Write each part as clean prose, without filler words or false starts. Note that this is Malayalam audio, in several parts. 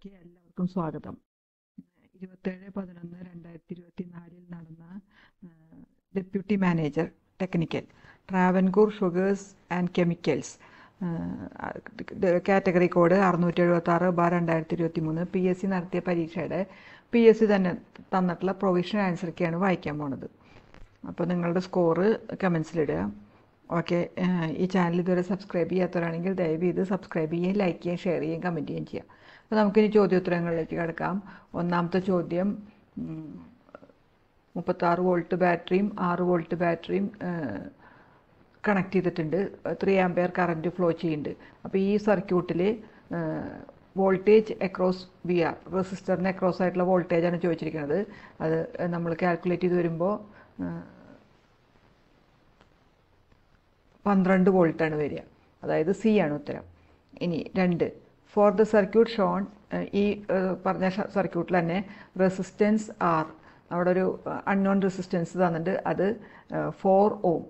വീഡിയോയിലേക്ക് എല്ലാവർക്കും സ്വാഗതം. 27/11/2024 നടന്ന deputy manager technical Travancore sugars and chemicals category code 676/2023 PSC നടത്തിയ പരീക്ഷയുടെ PSC തന്നെ തന്നിട്ടുള്ള പ്രൊവിഷൻ ആൻസറൊക്കെയാണ് വായിക്കാൻ പോണത്. അപ്പോൾ നിങ്ങളുടെ സ്കോറ് കമൻസിലിടുക. ഓക്കെ, ഈ ചാനൽ ഇതുവരെ സബ്സ്ക്രൈബ് ചെയ്യാത്തവരാണെങ്കിൽ ദയവ് ചെയ്ത് സബ്സ്ക്രൈബ് ചെയ്യുകയും ലൈക്ക് ചെയ്യുകയും ഷെയർ ചെയ്യുകയും കമൻറ്റ് ചെയ്യുകയും ചെയ്യാം. അപ്പോൾ നമുക്കിനി ചോദ്യോത്തരങ്ങളിലേക്ക് കിടക്കാം. ഒന്നാമത്തെ ചോദ്യം, 36 വോൾട്ട് ബാറ്ററിയും 6 വോൾട്ട് ബാറ്ററിയും കണക്ട് ചെയ്തിട്ടുണ്ട്. 3 ആംപിയർ കറൻറ്റ് ഫ്ലോ ചെയ്യുന്നുണ്ട്. അപ്പോൾ ഈ സർക്യൂട്ടിൽ വോൾട്ടേജ് അക്രോസ് VR റെസിസ്റ്ററിന് അക്രോസ് ആയിട്ടുള്ള വോൾട്ടേജാണ് ചോദിച്ചിരിക്കുന്നത്. അത് നമ്മൾ കാൽക്കുലേറ്റ് ചെയ്ത് വരുമ്പോൾ 12 വോൾട്ടാണ് വരിക. അതായത് C ആണ് ഉത്തരം. ഇനി 2, ഫോർ ദ സർക്യൂട്ട് ഷോൺ, ഈ പറഞ്ഞ സർക്യൂട്ടിൽ തന്നെ റെസിസ്റ്റൻസ് R, അവിടെ ഒരു അൺനോൺ റെസിസ്റ്റൻസ് തന്നിട്ട് അത് 4 ഓം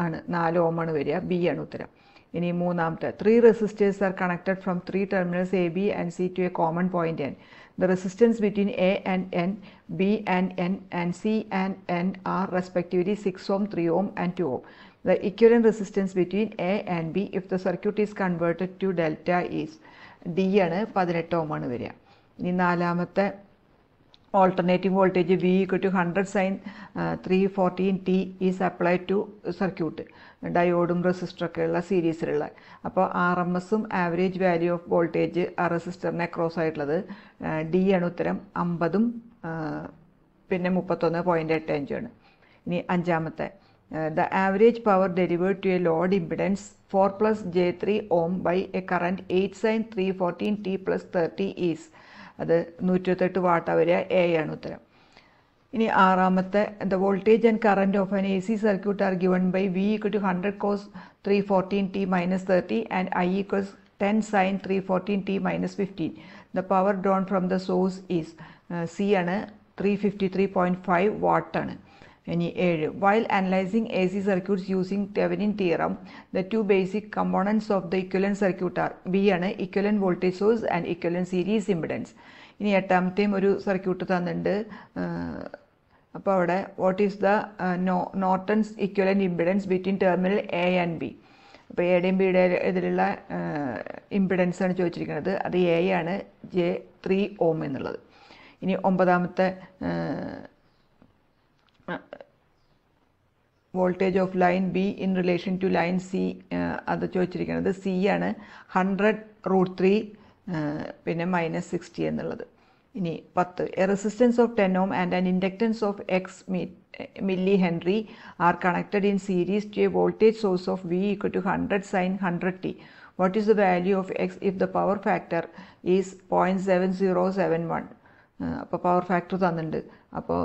ആണ്, 4 ഓം ആണ് വരിക. B ആണ് ഉത്തരം. ഇനി മൂന്നാമത്തെ, 3 resistors are connected from 3 terminals AB and C to a common point N. The resistance between A and N, B and N, and C and N are respectively 6 ohm, 3 ohm and 2 ohm. The equivalent resistance between A and B if the circuit is converted to delta is D ആണ്, 18 ohm ആണ് വരിക. ഇനി നാലാമത്തെ, alternating voltage V equal to 100 sin 314t is applied to circuit. ഡയോഡും റെസിസ്റ്ററൊക്കെ ഉള്ള സീരീസിലുള്ള. അപ്പോൾ RMSും ആവറേജ് വാല്യൂ ഓഫ് വോൾട്ടേജ് ആ റെസിസ്റ്ററിന് അക്രോസ് ആയിട്ടുള്ളത് D ആണ് ഉത്തരം. 50ഉം പിന്നെ 31.85 ആണ്. ഇനി അഞ്ചാമത്തെ, the average power delivered to a load impedance 4 plus j3 ohm by a current 8 sin 314t plus 30 is, അത് 128 വാട്ട് വരിക. A ആണ് ഉത്തരം. ഇനി ആറാമത്തെ, the voltage and current of an AC circuit are given by V equal to 100 cos 314t minus 30 and I equals 10 sin 314t minus 15. The power drawn from the source is C ആണ്, 353.5 watt ആണ്. ഇനി 7, while analyzing AC circuits using Thevenin theorem, the two basic components of the equivalent circuit are B ആണ്, equivalent voltage source and equivalent series impedance. ഇനി എട്ടാമത്തെയും ഒരു സർക്യൂട്ട് തന്നിട്ടുണ്ട്. അപ്പോൾ അവിടെ what is the Norton's equivalent impedance between terminal A and B. അപ്പോൾ എയുടെയും ബിയുടെ ഇതിലുള്ള ഇമ്പിഡൻസ് ആണ് ചോദിച്ചിരിക്കുന്നത്. അത് A ആണ്, J3 ഓം എന്നുള്ളത്. ഇനി ഒമ്പതാമത്തെ, voltage of line B in relation to line C, അത് ചോദിച്ചിരിക്കുന്നത് C ആണ്, 100√3 പിന്നെ -60 എന്നുള്ളത്. ഇനി 10, a resistance of 10 ohm and an inductance of X milli henry are connected in series to a voltage source of V equal to 100 sin 100t. What is the value of X if the power factor is 0.7071. അപ്പോൾ പവർ ഫാക്ടർ തന്നിട്ടുണ്ട്. അപ്പോൾ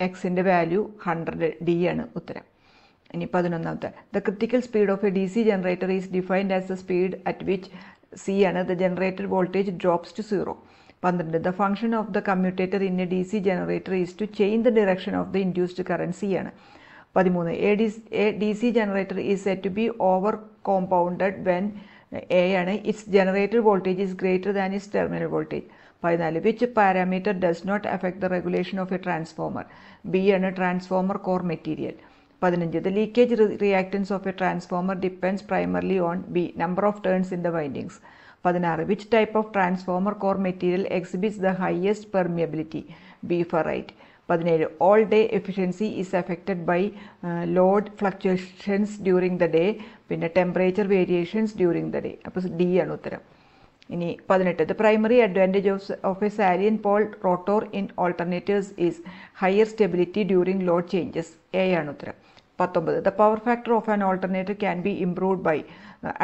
എക്സിൻ്റെ വാല്യൂ 100, D ആണ് ഉത്തരം. ഇനി 11ാമത്തെ, the critical speed of a DC generator is defined as the speed at which C ആണ് the generated voltage drops to 0. 12, the function of the commutator in a DC generator is to change the direction of the induced current C ആണ്. 13, a DC generator is set to be over compounded when A ആണ്, its generated voltage is greater than its terminal voltage. 14, which parameter does not affect the regulation of a transformer? B ആണ്, transformer core material. 15, the leakage reactance of a transformer depends primarily on B, number of turns in the windings. 16, which type of transformer core material exhibits the highest permeability? B, ferrite. 17, all day efficiency is affected by load fluctuations during the day, പിന്നെ temperature variations during the day. അപ്പോൾ D ആണ് ഉത്തരം. ഇനി 18, the primary advantage of a salient pole rotor in alternators is higher stability during load changes. A ആണ് ഉത്തരം. 19, the power factor of an alternator can be improved by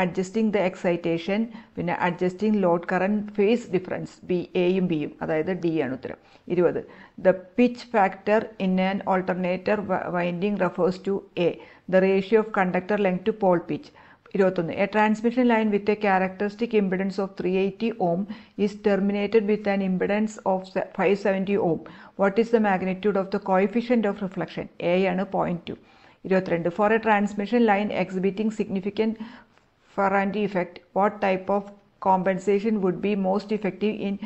adjusting the excitation, പിന്നെ adjusting load current phase difference. B, Aയും Bയും, അതായത് D ആണ് ഉത്തരം. 20, the pitch factor in an alternator winding refers to A, the ratio of conductor length to pole pitch. 21, a transmission line with a characteristic impedance of 380 ohm is terminated with an impedance of 570 ohm. What is the magnitude of the coefficient of reflection? A ആണ്, 0.2. 22, for a transmission line exhibiting significant Ferranti effect, what type of compensation would be most effective in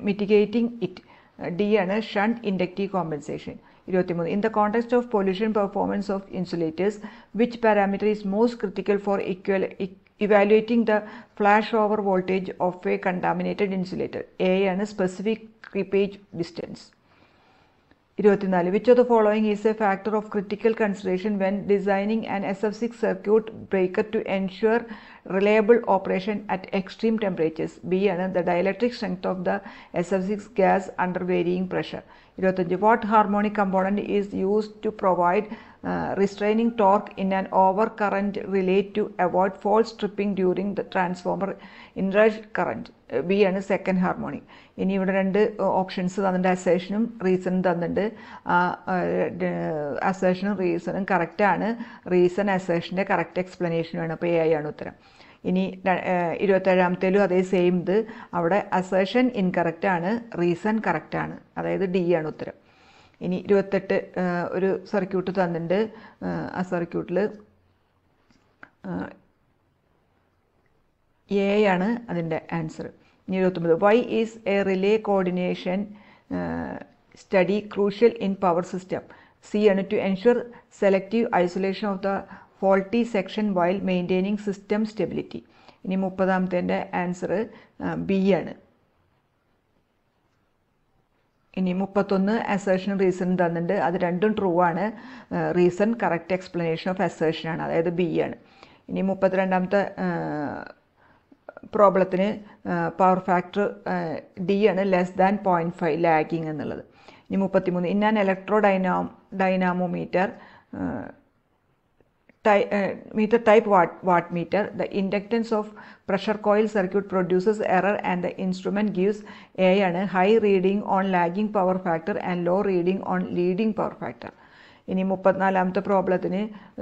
mitigating it? D ആണ് shunt inductive compensation. 23. In the context of pollution performance of insulators, which parameter is most critical for evaluating the flashover voltage of a contaminated insulator? A ആണ് specific creepage distance. 24. Which of the following is a factor of critical consideration when designing an SF6 circuit breaker to ensure reliable operation at extreme temperatures? B ആണ് the dielectric strength of the SF6 gas under varying pressure. 25. What harmonic component is used to provide restraining torque in an overcurrent relay to avoid false tripping during the transformer inrush current? B ആണ് സെക്കൻഡ് ഹാർമോണിക്. ഇനി ഇവിടെ രണ്ട് ഓപ്ഷൻസ് തന്നിട്ടുണ്ട്, അസേഷനും റീസണും തന്നിട്ടുണ്ട്. അസേഷനും റീസണും കറക്റ്റാണ്. റീസൺ അസേഷൻ്റെ കറക്റ്റ് എക്സ്പ്ലനേഷനുമാണ്. അപ്പോൾ എ ആണ് ഉത്തരം. ഇനി 27-ലും അതേ സെയിം ഇത്. അവിടെ അസേഷൻ ഇൻകറക്റ്റ് ആണ്, റീസൺ കറക്റ്റാണ്. അതായത് ഡി ആണ് ഉത്തരം. ഇനി 28 ഒരു സർക്യൂട്ട് തന്നിട്ടുണ്ട്. ആ സർക്യൂട്ടിൽ എ ആണ് അതിൻ്റെ ആൻസർ. ഇനി 29. Why is a relay coordination study crucial in power system? C ആണ് to ensure selective isolation of the faulty section while maintaining system stability. ഇനി 30-ാമത്തെ ആൻസർ ബി ആണ്. ഇനി 31 അസേഷൻ റീസൺ തന്നിട്ടുണ്ട്. അത് രണ്ടും ട്രൂ ആണ്. Reason correct explanation of assertion ആണ്, അതായത് ബി ആണ്. ഇനി 32-ാമത്തെ പ്രോബ്ലത്തിന് പവർ ഫാക്ടർ ഡി ആണ്, ലെസ് ദാൻ 0.5 ലാഗിങ് എന്നുള്ളത്. ഇനി 33. In an electro dynamometer meter type wattmeter, the inductance of pressure coil circuit produces error and the instrument gives A ആണ് high reading on lagging power factor and low reading on leading power factor. ഇനി 34-ാമത്തെ പ്രോബ്ലത്തിന്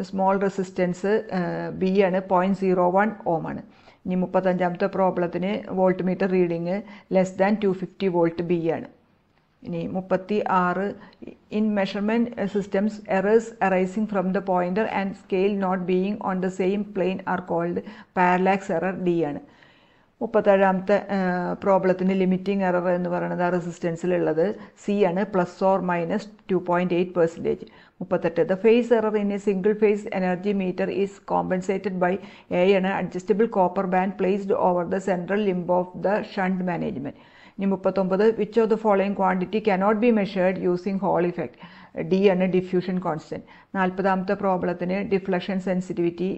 സ്മോൾ റെസിസ്റ്റൻസ് ബി ആണ്, 0.01 ഓം ആണ്. ഇനി 35-ാമത്തെ പ്രോബ്ലത്തിന് volt meter reading less than 250 volt B ആണ്. ഇനി 36 in measurement systems errors arising from the pointer and scale not being on the same plane are called parallax error D ആണ്. 37-ാമത്തെ പ്രോബ്ലത്തിന് ലിമിറ്റിംഗ് എറർ എന്ന് പറയുന്നത് ആ റെസിസ്റ്റൻസിലുള്ളത് സി ആണ്, +or-2.8%. 38 the phase error in a single phase energy meter is compensated by a ആണ് adjustable copper band placed over the central limb of the shunt management. ഇനി 39 which of the following quantity cannot be measured using Hall effect? D ആണ് ഡിഫ്യൂഷൻ കോൺസ്റ്റൻറ്റ്. 40-ാമത്തെ പ്രോബ്ലത്തിന് ഡിഫ്ലക്ഷൻ സെൻസിറ്റിവിറ്റി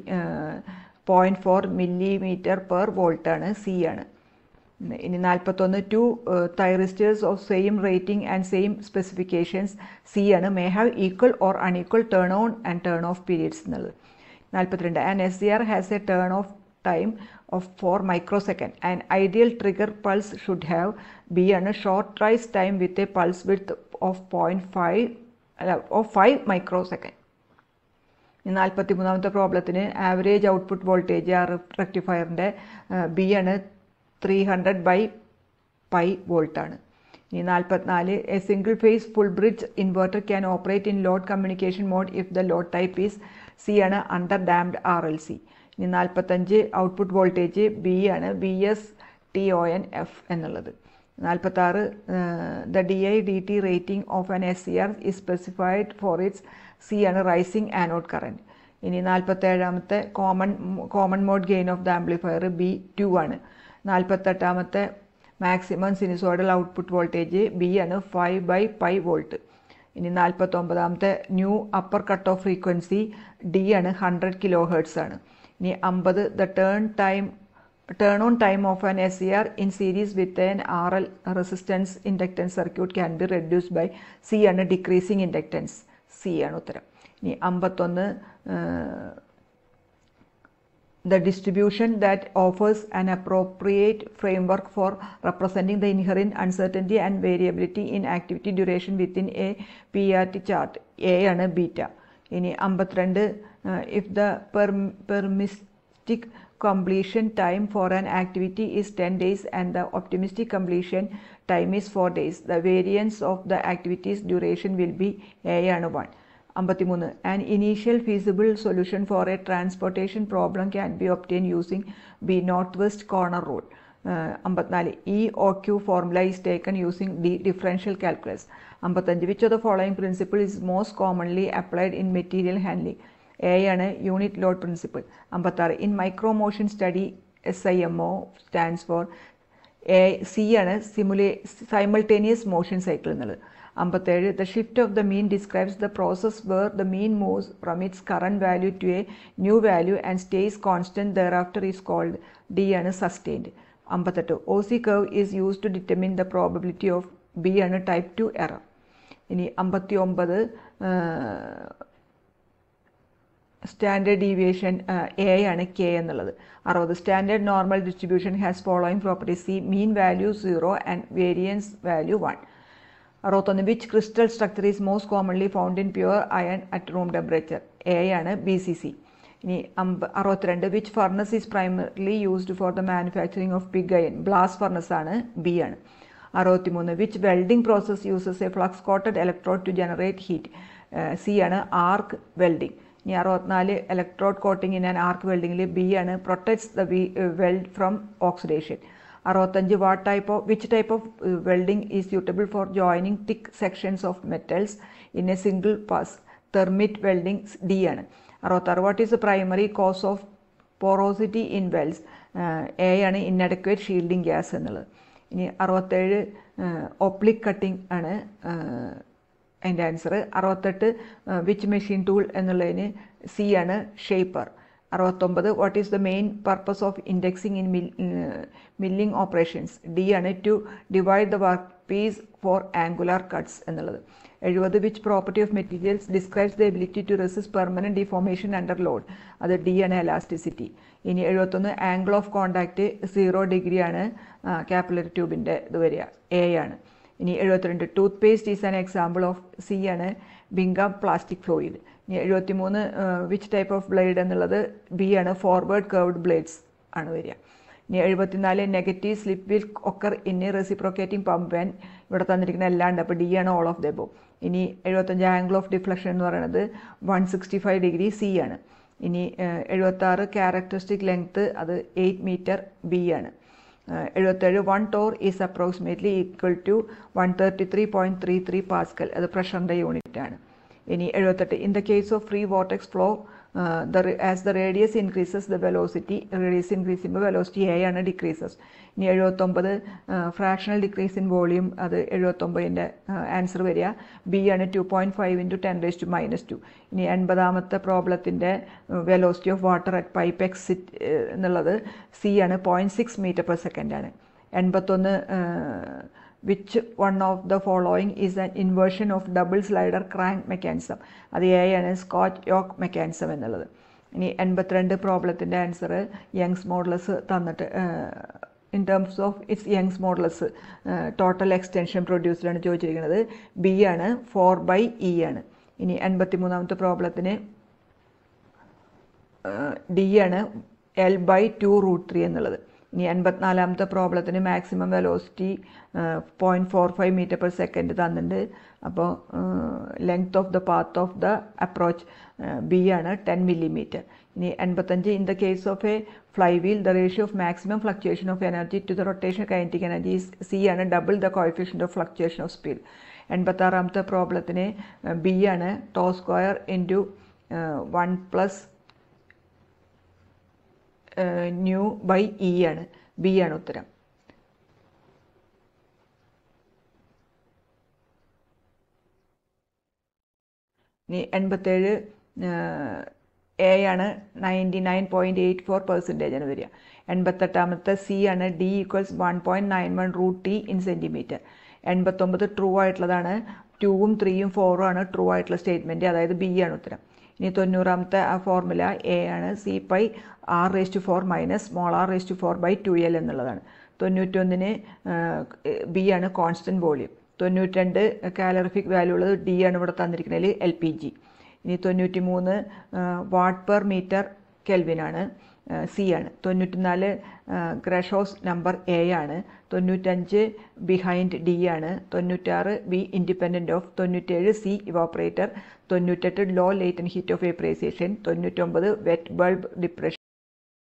0.4 mm/V ആണ്, സി ആണ്. ഇനി 41 two thyristors of same rating and same specifications C ആണ്, may have equal or unequal turn on and turn of periods എന്നുള്ളത്. 42 an SCR has A turn of time of 4 microsecond. An ideal trigger pulse should have B ആണ് short rise time with a pulse width of 5 microsecond. 43-ാമത്തെ പ്രോബ്ലത്തിന് ആവറേജ് ഔട്ട്പുട്ട് വോൾട്ടേജ് ആ റെക്ടിഫയറിൻ്റെ ബി ആണ് 300/π വോൾട്ട് ആണ്. ഇനി 44 a single phase full bridge inverter can operate in load communication mode if the load type is C ആണ് അണ്ടർ ഡാംഡ് RLC. ഇനി 45 ഔട്ട്പുട്ട് വോൾട്ടേജ് ബി ആണ്, VSTONF എന്നുള്ളത്. 46 the DI/DT rating of an SCR is specified for its C ആണ് റൈസിംഗ് ആനോഡ് കറൻറ്റ്. ഇനി 47-ാമത്തെ common mode gain of the amplifier B2 ആണ്. 48-ാമത്തെ maximum sinusoidal output voltage B ആണ് 5/π വോൾട്ട്. ഇനി 49-ാമത്തെ new upper cut off frequency D ആണ് 100 kHz ആണ്. ഇനി 50 ദ turn on time of an SCR in series with an RL resistance inductance circuit can be reduced by C ആണ് decreasing inductance, C ആണ് ഉത്തരം. ഇനി 51 the distribution that offers an appropriate framework for representing the inherent uncertainty and variability in activity duration within a PRT chart, A ആണ് beta. ഇനി 52 if the permissive completion time for an activity is 10 days and the optimistic completion time is 4 days, the variance of the activity's duration will be A ആണ് 1. 53. An initial feasible solution for a transportation problem can be obtained using B northwest corner rule. 54. EOQ formula is taken using D differential calculus. 55. Which of the following principle is most commonly applied in material handling? A ആണ് unit load principle. 56. In micromotion study SIMO stands for C ആണ് സൈമൾട്ടേനിയസ് മോഷൻ സൈക്കിൾ എന്നുള്ളത്. 57. The shift of the mean describes the process where the mean moves from its current value to a new value and stays constant thereafter is called D ആണ് sustained. 58. OC curve is used to determine the probability of B ആണ് type 2 error. ഇനി 59. സ്റ്റാൻഡേർഡ് ഡീവിയേഷൻ A ആണ് K എന്നുള്ളത്. 60. Standard normal distribution has following properties. C mean value 0 and variance value 1. 61. Which crystal structure is most commonly found in pure iron at room temperature? A ആണ് BCC. ഇനി 62. Which furnace is primarily used for the manufacturing of pig iron? Blast furnace ആണ്, B ആണ്. 63. Which welding process uses a flux coated electrode to generate heat? C ആണ് ആർക്ക് വെൽഡിംഗ്. ഇനി 64. Electrode coating in an arc വെൽഡിങ്ങിൽ B ആണ് protects the weld from oxidation. 65. Which type of welding is suitable for joining thick sections of metals in a single pass? Thermit welding, D ആണ്. 66. What is the primary cause of porosity in welds? A ആണ് ഇൻഅഡക്വേറ്റ് ഷീൽഡിംഗ് ഗ്യാസ് എന്നുള്ളത്. ഇനി 67. ഒപ്ലിക് കട്ടിംഗ് ആണ് അതിൻ്റെ ആൻസർ. 68. വിച്ച് മെഷീൻ ടൂൾ എന്നുള്ളതിന് C ആണ് shaper. 69. What is the main purpose of indexing in milling operations? D ആണ് to divide the work piece for angular cuts എന്നുള്ളത്. 70. Which property of materials describes the ability to resist permanent deformation under load? അത് D ആണ് എലാസ്റ്റിസിറ്റി. ഇനി 71. ആംഗിൾ ഓഫ് കോണ്ടാക്റ്റ് 0 ഡിഗ്രി ആണ് കാപ്പിലറി ട്യൂബിൻ്റെ ഇത് വരിക, A ആണ്. ഇനി 72. Tooth paste is an example of? C ആണ് ബിങ്കം പ്ലാസ്റ്റിക് ഫ്ലൂയിഡ്. ഇനി 73. വിച്ച് ടൈപ്പ് ഓഫ് ബ്ലേഡ് എന്നുള്ളത്? B ആണ് ഫോർവേഡ് കർവ്ഡ് ബ്ലേഡ്സ് ആണ് വരിക. ഇനി 74. Negative slip will occur in reciprocating pump van? ഇവിടെ തന്നിരിക്കുന്ന എല്ലാം ഉണ്ട്, അപ്പോൾ D ആണ് ഓൾ ഓഫ് ദ എബോവ്. ഇനി 75. ആംഗിൾ ഓഫ് ഡിഫ്ലക്ഷൻ എന്ന് പറയുന്നത് 165 ഡിഗ്രി, C ആണ്. ഇനി 76. ക്യാരക്ടറിസ്റ്റിക് ലെങ്ത്ത് അത് 8 മീറ്റർ, B ആണ്. 77. 1 torr is approximately equal to 133.33 pascal, അത് പ്രഷറിൻ്റെ യൂണിറ്റ് ആണ്. ഇനി 78. In the case of free vortex flow as the radius increases the velocity? Radius increase ചെയ്യുമ്പോൾ വെലോസിറ്റി A ആണ് ഡിക്രീസസ്. ഇനി 79. ഫ്രാക്ഷണൽ ഡിക്രീസ് ഇൻ വോളിയം, അത് 79ൻ്റെ ആൻസർ വരിക B ആണ് 2.5 × 10⁻². ഇനി 80ാമത്തെ പ്രോബ്ലത്തിൻ്റെ velocity of water at pipe exit എന്നുള്ളത് C ആണ് 0.6 മീറ്റർ/സെക്കൻഡ് ആണ്. 81. Which one of the following is an inversion of double slider crank mechanism? അത് A ആണ് സ്കോച്ച് യോക്ക് മെക്കാനിസം എന്നുള്ളത്. ഇനി 82 പ്രോബ്ലത്തിൻ്റെ ആൻസർ യങ്സ് മോഡുലസ് തന്നിട്ട് in terms of its Young's modulus total extension പ്രൊഡ്യൂസ്ഡാണ് ചോദിച്ചിരിക്കുന്നത്. B ആണ് 4/E ആണ്. ഇനി 83ാമത്തെ പ്രോബ്ലത്തിന് D ആണ് L/2√3 എന്നുള്ളത്. ഇനി 84ാമത്തെ പ്രോബ്ലത്തിന് മാക്സിമം വെലോസിറ്റി 0.45 മീറ്റർ/സെക്കൻഡ് തന്നിട്ടുണ്ട്. അപ്പോൾ length of the path of the approach B ആണ് 10 മില്ലിമീറ്റർ. ഇനി 85. In the case of a flywheel the ratio of maximum fluctuation of energy to the rotation kinetic energy C ആണ് double the coefficient of fluctuation of speed. 86ാമത്തെ പ്രോബ്ലത്തിന് B ആണ് τ² ഇൻറ്റു 1 + nu/E ആണ്. B ആണ് ഉത്തരം. ഇനി 87. A ആണ് 99.84% ആണ് വരിക. 88ാമത്തെ C ആണ് D = 1.91√T in centimetre. 89 true ആയിട്ടുള്ളതാണ്. 2ഉം 3ഉം 4ഉം ആണ് ട്രൂ ആയിട്ടുള്ള സ്റ്റേറ്റ്മെൻറ്റ്, അതായത് B ആണ് ഉത്തരം. ഇനി 90ാമത്തെ ആ ഫോർമുല A ആണ് C/r⁴ - r⁴/2L എന്നുള്ളതാണ്. 91ന് B ആണ് കോൺസ്റ്റൻറ്റ് വോളിയം. 92 കാലറിഫിക് വാല്യൂ ഉള്ളത് D ആണ് ഇവിടെ തന്നിരിക്കുന്നതിൽ LPG. ഇനി 93 വാട്ട് പെർ മീറ്റർ കെൽവിനാണ്. സി ആണ്. 94 ഗ്രഷോസ് നമ്പർ എ ആണ്. 95 ബിഹൈൻഡ് ഡി ആണ്. 96 B independent of. 97 C evaporator. 98 low latent heat of vaporisation. 99 wet bulb depression.